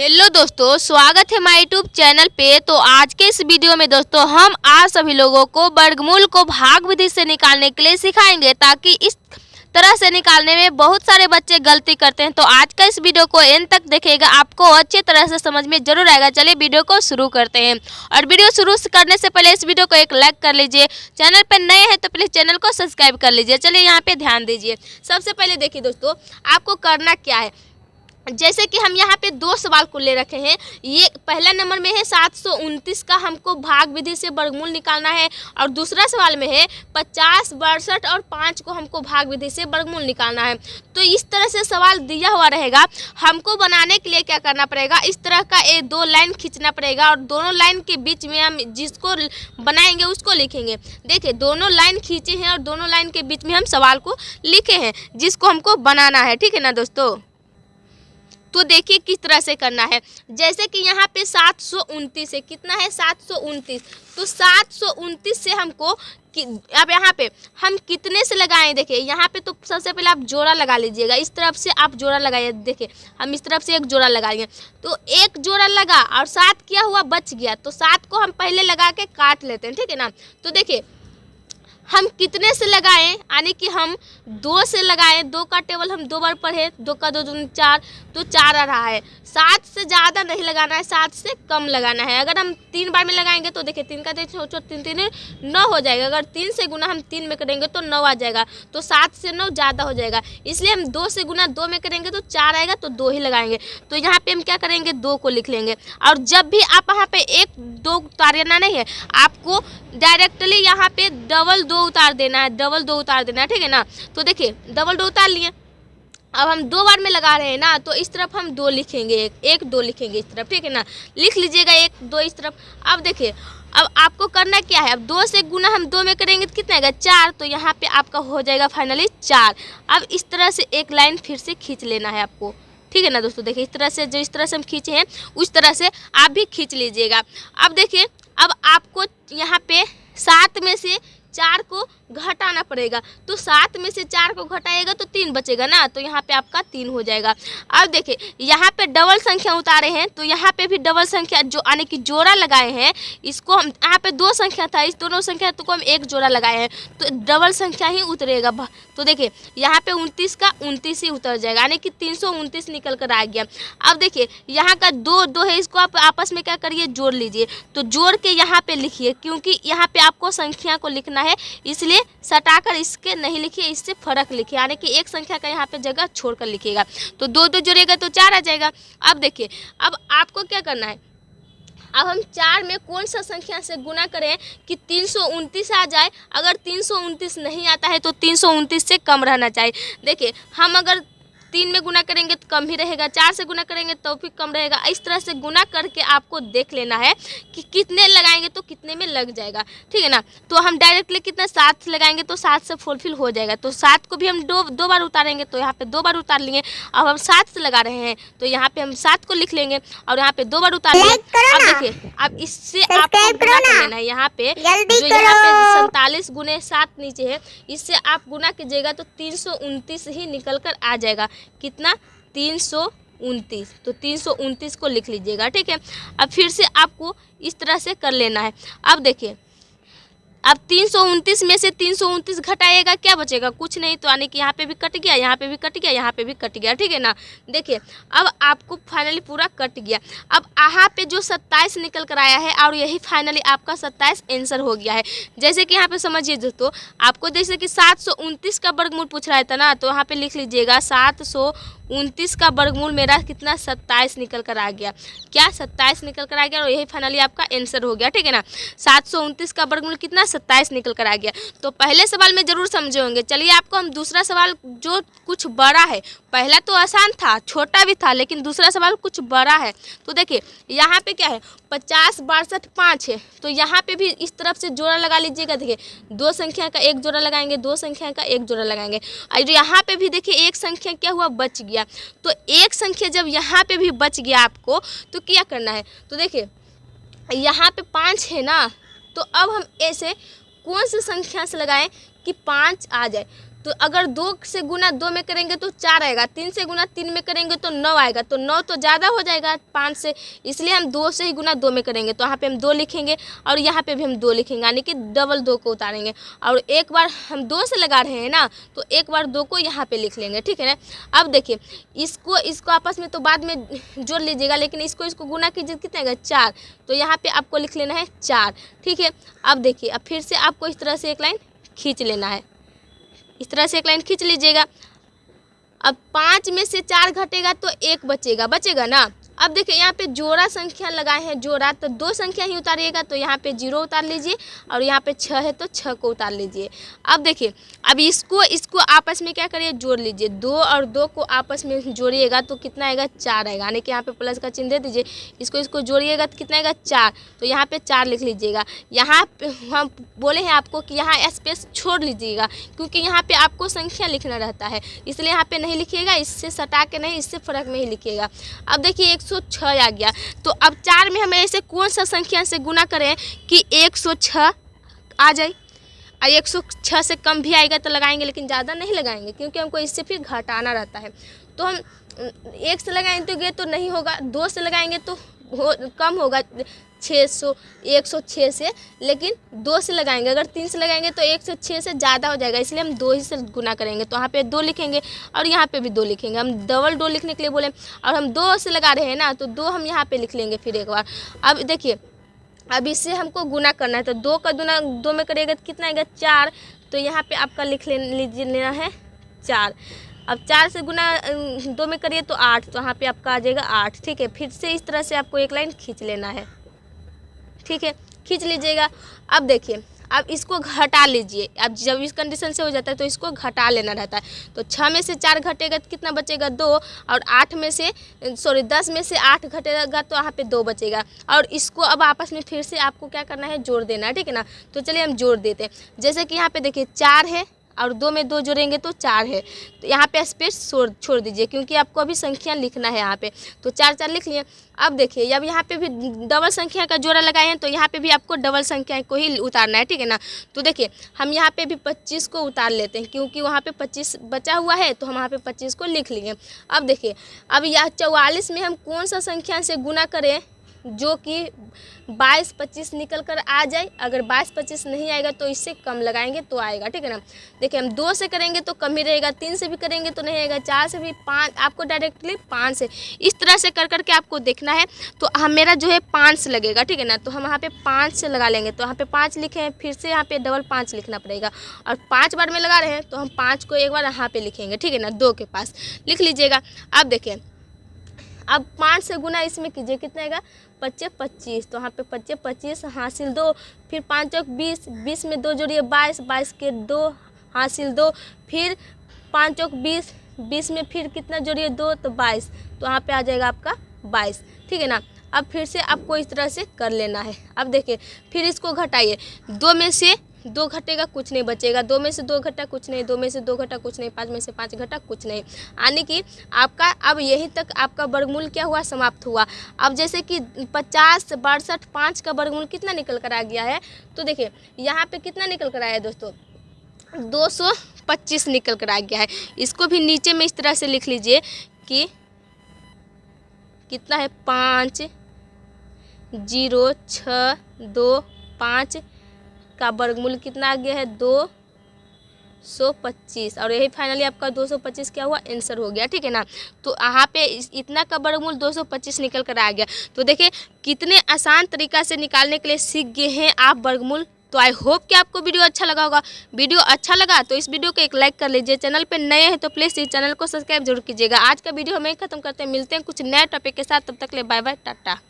Hello दोस्तों, स्वागत है हमारे यूट्यूब चैनल पे। तो आज के इस वीडियो में दोस्तों हम आज सभी लोगों को वर्गमूल को भाग विधि से निकालने के लिए सिखाएंगे, ताकि इस तरह से निकालने में बहुत सारे बच्चे गलती करते हैं। तो आज का इस वीडियो को एंड तक देखिएगा, आपको अच्छी तरह से समझ में जरूर आएगा। चलिए वीडियो को शुरू करते हैं। और वीडियो शुरू करने से पहले इस वीडियो को एक लाइक कर लीजिए। चैनल पर नए हैं तो प्लीज़ चैनल को सब्सक्राइब कर लीजिए। चलिए यहाँ पे ध्यान दीजिए। सबसे पहले देखिए दोस्तों, आपको करना क्या है। जैसे कि हम यहाँ पे दो सवाल को ले रखे हैं। ये पहला नंबर में है 729 का हमको भाग विधि से वर्गमूल निकालना है, और दूसरा सवाल में है 50, 62 और 5 को हमको भाग विधि से वर्गमूल निकालना है। तो इस तरह से सवाल दिया हुआ रहेगा। हमको बनाने के लिए क्या करना पड़ेगा, इस तरह का ये दो लाइन खींचना पड़ेगा, और दोनों लाइन के बीच में हम जिसको बनाएंगे उसको लिखेंगे। देखिए दोनों लाइन खींचे हैं और दोनों लाइन के बीच में हम सवाल को लिखे हैं जिसको हमको बनाना है। ठीक है ना दोस्तों। तो देखिए किस तरह से करना है। जैसे कि यहाँ पे 729 है, कितना है 729। तो 729 से हमको अब यहाँ पे हम कितने से लगाएं। देखिए यहाँ पे तो सबसे पहले आप जोड़ा लगा लीजिएगा। इस तरफ से आप जोड़ा लगाइए। देखिए हम इस तरफ से एक जोड़ा लगाएंगे, तो एक जोड़ा लगा और 7 किया हुआ बच गया, तो 7 को हम पहले लगा के काट लेते हैं। ठीक है ना। तो देखिए हम कितने से लगाएं, यानी कि हम 2 से लगाएं। 2 का टेबल हम 2 बार पढ़े, 2 का 2 दूनी 4, तो 4 आ रहा है। 7 से ज़्यादा नहीं लगाना है, 7 से कम लगाना है। अगर हम 3 बार में लगाएंगे तो देखिए 3 का 3 9 हो जाएगा। अगर 3 से गुना हम 3 में करेंगे तो 9 आ जाएगा। तो 7 से 9 ज़्यादा हो जाएगा, इसलिए हम 2 से गुना 2 में करेंगे तो 4 आएगा, तो 2 ही लगाएंगे। तो यहाँ पे हम क्या करेंगे, 2 को लिख लेंगे। और जब भी आप यहाँ पे 1 2 उतारना नहीं है, आपको डायरेक्टली यहाँ पे डबल 2 उतार देना है। डबल 2 उतार देना है। ठीक है ना। तो देखिए डबल 2 उतार लिए। अब हम 2 बार में लगा रहे हैं ना, तो इस तरफ हम 2 लिखेंगे, एक 2 लिखेंगे इस तरफ। ठीक है ना। लिख लीजिएगा 1 2 इस तरफ। अब देखिए अब आपको करना क्या है, अब 2 से गुना हम 2 में करेंगे तो कितना आएगा 4, तो यहाँ पे आपका हो जाएगा फाइनली 4। अब इस तरह से एक लाइन फिर से खींच लेना है आपको। ठीक है ना दोस्तों। देखिए इस तरह से, जो इस तरह से हम खींचे हैं उस तरह से आप भी खींच लीजिएगा। अब देखिए अब आपको यहाँ पे 7 में से 4 को घटाना पड़ेगा। तो 7 में से 4 को घटाएगा तो 3 बचेगा ना, तो यहाँ पे आपका 3 हो जाएगा। अब देखिए यहाँ पे डबल संख्या उतारे हैं, तो यहाँ पे भी डबल संख्या जो यानी कि जोड़ा लगाए हैं। इसको हम यहाँ पे 2 संख्या था, इस दोनों संख्या को हम 1 जोड़ा लगाए हैं, तो डबल संख्या ही उतरेगा। तो देखिए यहाँ पे 29 का 29 ही उतर जाएगा, यानी कि 329 निकल कर आ गया। अब देखिए यहाँ का 2 2 है, इसको आप आपस में क्या करिए, जोड़ लीजिए। तो जोड़ के यहाँ पे लिखिए, क्योंकि यहाँ पे आपको संख्या को लिखना है, इसलिए सटाकर इसके नहीं लिखिए, इससे फर्क लिखिए, यानी कि एक संख्या का यहाँ पे जगह छोड़कर लिखिएगा। तो 2 2 जोड़ेगा तो 4 आ जाएगा। अब देखिए अब आपको क्या करना है, अब हम 4 में कौन सा संख्या से गुना करें कि 329 आ जाए। अगर 329 नहीं आता है तो 329 से कम रहना चाहिए। देखिए हम अगर 3 में गुना करेंगे तो कम ही रहेगा, 4 से गुना करेंगे तो भी कम रहेगा। इस तरह से गुना करके आपको देख लेना है कि कितने लगाएंगे तो कितने में लग जाएगा। ठीक है ना। तो हम डायरेक्टली कितना 7 से लगाएंगे तो 7 से फुलफिल हो जाएगा। तो 7 को भी हम 2 बार उतारेंगे, तो यहाँ पे 2 बार उतार लिए। अब हम 7 से लगा रहे हैं, तो यहाँ पे हम 7 को लिख लेंगे और यहाँ पे 2 बार उतार लेंगे। अब देखिए अब इससे आपको गुना कर लेना है। यहाँ पे जो यहाँ पे 47 गुने 7 नीचे है, इससे आप गुना कीजिएगा तो 329 ही निकल कर आ जाएगा। कितना 329। तो 329 को लिख लीजिएगा। ठीक है। अब फिर से आपको इस तरह से कर लेना है। अब देखिए अब 329 में से 329 घटाएगा, क्या बचेगा, कुछ नहीं। तो यानी कि यहाँ पे भी कट गया, यहाँ पे भी कट गया, यहाँ पे भी कट गया। ठीक है ना। देखिए अब आपको फाइनली पूरा कट गया। अब यहाँ पे जो 27 निकल कर आया है, और यही फाइनली आपका 27 आंसर हो गया है। जैसे कि यहाँ पे समझिए दोस्तों, आपको जैसे कि 729 का वर्गमूल पूछ रहा था ना, तो यहाँ पे लिख लीजिएगा 729 का वर्गमूल मेरा कितना 27 निकल कर आ गया। क्या 27 निकल कर आ गया, और यही फाइनली आपका आंसर हो गया। ठीक है ना। 729 का वर्गमूल कितना 27 निकल कर आ गया। तो पहले सवाल में जरूर समझे होंगे। चलिए आपको हम दूसरा सवाल जो कुछ बड़ा है, पहला तो आसान था, छोटा भी था, लेकिन दूसरा सवाल कुछ बड़ा है। तो देखिए यहाँ पे क्या है, 50 62 5 है, तो यहाँ पे भी इस तरफ से जोड़ा लगा लीजिएगा। देखिए 2 संख्या का 1 जोड़ा लगाएंगे, 2 संख्या का 1 जोड़ा लगाएंगे। और यहाँ पे भी देखिए एक संख्या क्या हुआ, बच गया। तो एक संख्या जब यहाँ पे भी बच गया आपको, तो क्या करना है। तो देखिए यहाँ पे 5 है ना, तो अब हम ऐसे कौन सी संख्या से लगाएं कि 5 आ जाए। तो अगर 2 से गुना 2 में करेंगे तो 4 आएगा, 3 से गुना 3 में करेंगे तो 9 आएगा, तो 9 तो ज़्यादा हो जाएगा 5 से, इसलिए हम 2 से ही गुना 2 में करेंगे। तो यहाँ पे हम 2 लिखेंगे और यहाँ पे भी हम 2 लिखेंगे, यानी कि डबल 2 को उतारेंगे। और एक बार हम 2 से लगा रहे हैं ना, तो एक बार 2 को यहाँ पे लिख लेंगे, ठीक है ना। अब देखिए इसको आपस में तो बाद में जोड़ लीजिएगा, लेकिन इसको गुना कीजिए, कितना आएगा 4, तो यहाँ पे आपको लिख लेना है 4, ठीक है। अब देखिए अब फिर से आपको इस तरह से एक लाइन खींच लेना है, इस तरह से एक लाइन खींच लीजिएगा। अब 5 में से 4 घटेगा तो 1 बचेगा ना। अब देखिए यहाँ पे जोड़ा संख्या लगाए हैं, जोड़ा, तो 2 संख्या ही उतारिएगा, तो यहाँ पे 0 उतार लीजिए और यहाँ पे 6 है तो 6 को उतार लीजिए। अब देखिए अब इसको आपस में क्या करिए, जोड़ लीजिए, 2 और 2 को आपस में जोड़िएगा तो कितना आएगा 4 आएगा, यानी कि यहाँ पे प्लस का चिन्ह दे दीजिए, इसको जोड़िएगा तो कितना आएगा 4, तो यहाँ पे 4 लिख लीजिएगा। यहाँ पे हम बोले हैं आपको कि यहाँ स्पेस छोड़ लीजिएगा, क्योंकि यहाँ पे आपको संख्या लिखना रहता है, इसलिए यहाँ पे नहीं लिखिएगा, इससे सटा के नहीं, इससे फर्क में ही लिखिएगा। अब देखिए 106 आ गया, तो अब 4 में हमें ऐसे कौन सा संख्या से गुना करें कि 106 आ जाए, और 106 से कम भी आएगा तो लगाएंगे, लेकिन ज़्यादा नहीं लगाएंगे, क्योंकि हमको इससे फिर घटाना रहता है। तो हम 1 से लगाएंगे तो नहीं होगा, 2 से लगाएंगे तो कम होगा 600 106 से, लेकिन 2 से लगाएंगे, अगर 3 से लगाएंगे तो 106 से ज़्यादा हो जाएगा, इसलिए हम 2 ही से गुना करेंगे। तो यहाँ पे 2 लिखेंगे और यहाँ पे भी 2 लिखेंगे, हम डबल 2 लिखने के लिए बोले, और हम 2 से लगा रहे हैं ना, तो 2 हम यहाँ पे लिख लेंगे फिर एक बार। अब देखिए अब इससे हमको गुना करना है, तो 2 का गुना 2 में करिएगा तो कितना आएगा 4, तो यहाँ पे आपका लेना है 4। अब 4 से गुना 2 में करिए तो 8, तो यहाँ पे आपका आ जाएगा 8, ठीक है। फिर से इस तरह से आपको एक लाइन खींच लेना है, ठीक है, खींच लीजिएगा। अब देखिए अब इसको घटा लीजिए, अब जब इस कंडीशन से हो जाता है तो इसको घटा लेना रहता है। तो 6 में से 4 घटेगा तो कितना बचेगा 2, और 10 में से 8 घटेगा तो यहाँ पे 2 बचेगा, और इसको अब आपस में फिर से आपको क्या करना है, जोड़ देना है, ठीक है ना। तो चलिए हम जोड़ देते हैं, जैसे कि यहाँ पे देखिए 4 है और 2 में 2 जोड़ेंगे तो 4 है, तो यहाँ पे स्पेस छोड़ दीजिए, क्योंकि आपको अभी संख्या लिखना है यहाँ पे। तो 4 लिख लिए। अब देखिए अब यहाँ पे भी डबल संख्या का जोड़ा लगाए हैं, तो यहाँ पे भी आपको डबल संख्या को ही उतारना है, ठीक है ना। तो देखिए हम यहाँ पे भी 25 को उतार लेते हैं, क्योंकि वहाँ पे 25 बचा हुआ है, तो हम वहाँ पे 25 को लिख लिए। अब देखिए अब यह 44 में हम कौन सा संख्या से गुना करें जो कि 22 25 निकल कर आ जाए। अगर 22 25 नहीं आएगा तो इससे कम लगाएंगे तो आएगा, ठीक है ना। देखिए हम 2 से करेंगे तो कम ही रहेगा, 3 से भी करेंगे तो नहीं आएगा, 4 से भी 5, आपको डायरेक्टली 5 से इस तरह से कर के आपको देखना है। तो हम मेरा जो है 5 से लगेगा, ठीक है ना। तो हम वहाँ पे 5 से लगा लेंगे, तो यहाँ पे 5 लिखे हैं, फिर से यहाँ पे डबल 5 लिखना पड़ेगा, और 5 बार में लगा रहे हैं तो हम 5 को एक बार यहाँ पे लिखेंगे, ठीक है ना, 2 के पास लिख लीजिएगा। अब देखिए अब 5 से गुना इसमें कीजिए, कितना आएगा 25 25, तो यहाँ पे 25 25 हासिल 2, फिर 5 चौक 20, 20 में 2 जोड़िए 22, 22 के 2 हासिल 2, फिर 5 चौक 20, 20 में फिर कितना जोड़िए 2, तो 22, तो यहाँ पे आ जाएगा आपका 22, ठीक है ना। अब फिर से आपको इस तरह से कर लेना है। अब देखिए फिर इसको घटाइए, 2 में से 2 घटेगा कुछ नहीं बचेगा, 2 में से 2 घटा कुछ नहीं, 2 में से 2 घटा कुछ नहीं, 5 में से 5 घटा कुछ नहीं, यानी कि आपका अब यहीं तक आपका वर्गमूल क्या हुआ, समाप्त हुआ। अब जैसे कि 50 62 5 का वर्गमूल कितना निकल कर आ गया है, तो देखिए यहाँ पे कितना निकल कर आया है दोस्तों, 225 निकल कर आ गया है। इसको भी नीचे में इस तरह से लिख लीजिए कि कितना है 5 0 6 2 5 का वर्गमूल कितना आ गया है 225, और यही फाइनली आपका 225 क्या हुआ, आंसर हो गया, ठीक है ना। तो यहाँ पे इतना का वर्गमूल 225 निकल कर आ गया। तो देखिए कितने आसान तरीका से निकालने के लिए सीख गए हैं आप वर्गमूल। तो आई होप कि आपको वीडियो अच्छा लगा होगा। वीडियो अच्छा लगा तो इस वीडियो को एक लाइक कर लीजिए, चैनल पे नए हैं तो प्लीज़ इस चैनल को सब्सक्राइब जरूर कीजिएगा। आज का वीडियो हम खत्म करते हैं, मिलते हैं कुछ नए टॉपिक के साथ, तब तक ले बाय बाय टाटा।